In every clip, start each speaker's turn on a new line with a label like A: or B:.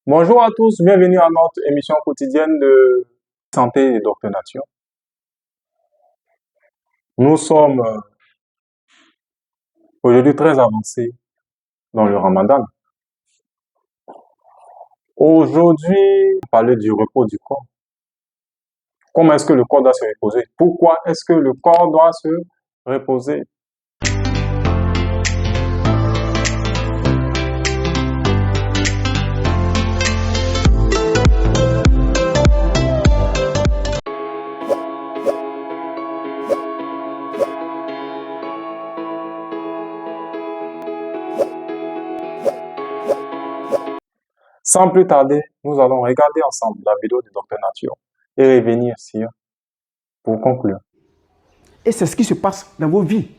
A: Bonjour à tous, bienvenue à notre émission quotidienne de santé et Docteur Nature. Nous sommes aujourd'hui très avancés dans le Ramadan. Aujourd'hui, on va parler du repos du corps. Comment est-ce que le corps doit se reposer? Pourquoi est-ce que le corps doit se reposer? Sans plus tarder, nous allons regarder ensemble la vidéo du Docteur Nature et revenir sur pour conclure.
B: Et c'est ce qui se passe dans vos vies.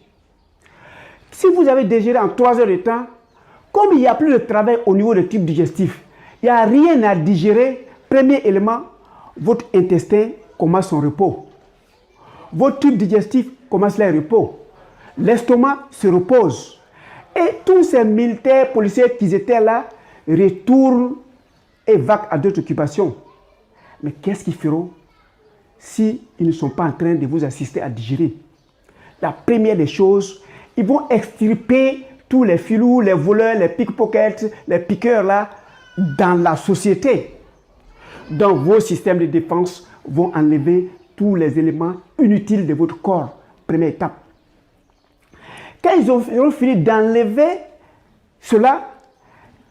B: Si vous avez digéré en 3 heures de temps, comme il n'y a plus de travail au niveau du tube digestif, il n'y a rien à digérer, premier élément, votre intestin commence son repos. Votre tube digestif commence le repos. L'estomac se repose. Et tous ces militaires, policiers qui étaient là, retournent et vaquent à d'autres occupations. Mais qu'est-ce qu'ils feront s'ils ne sont pas en train de vous assister à digérer? La première des choses, ils vont extirper tous les filous, les voleurs, les pickpockets, les piqueurs là, dans la société. Donc vos systèmes de défense vont enlever tous les éléments inutiles de votre corps. Première étape. Quand ils auront fini d'enlever cela,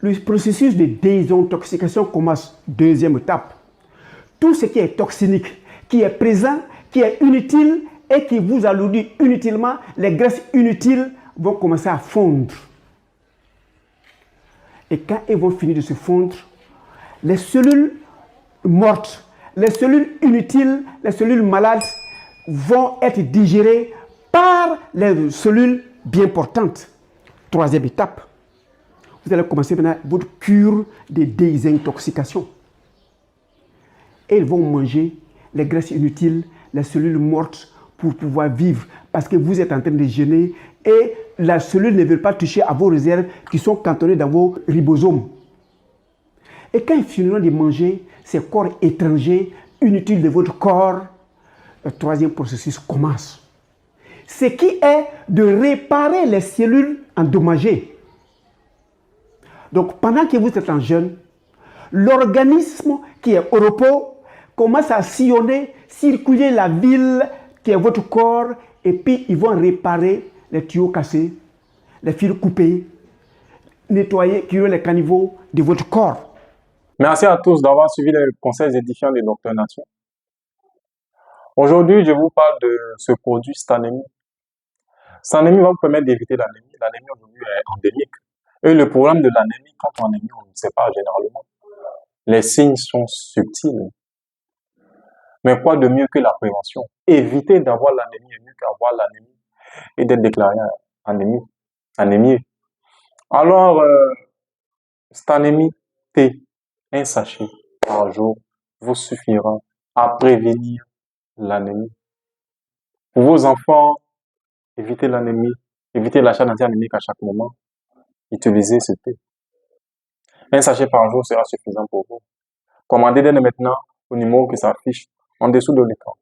B: le processus de désintoxication commence. Deuxième étape. Tout ce qui est toxinique, qui est présent, qui est inutile et qui vous alourdit inutilement, les graisses inutiles vont commencer à fondre. Et quand elles vont finir de se fondre, les cellules mortes, les cellules inutiles, les cellules malades vont être digérées par les cellules bien portantes. Troisième étape, vous allez commencer maintenant votre cure de désintoxication. Et ils vont manger les graisses inutiles, les cellules mortes pour pouvoir vivre. Parce que vous êtes en train de jeûner et la cellule ne veut pas toucher à vos réserves qui sont cantonnées dans vos ribosomes. Et quand ils finiront de manger ces corps étrangers, inutiles de votre corps, le troisième processus commence. Ce qui est de réparer les cellules endommagées. Donc pendant que vous êtes en jeûne, l'organisme qui est au repos commence à sillonner, circuler la ville qui est votre corps, et puis ils vont réparer les tuyaux cassés, les fils coupés, nettoyer, curer les caniveaux de votre corps.
A: Merci à tous d'avoir suivi les conseils édifiants du Docteur Nature. Aujourd'hui, je vous parle de ce produit Stanémie. Stanémie va vous permettre d'éviter l'anémie. L'anémie aujourd'hui est endémique. Et le problème de l'anémie, quand on est anémie, on ne sait pas généralement. Les signes sont subtils. Mais quoi de mieux que la prévention? Éviter d'avoir l'anémie est mieux qu'avoir l'anémie et d'être déclaré anémié. Alors, Stanémie T, un sachet par jour, vous suffira à prévenir l'anémie. Pour vos enfants, évitez l'anémie, évitez l'achat d'anti-anémiques à chaque moment. Utilisez ce thé. Un sachet par jour sera suffisant pour vous. Commandez dès maintenant au numéro qui s'affiche en dessous de l'écran.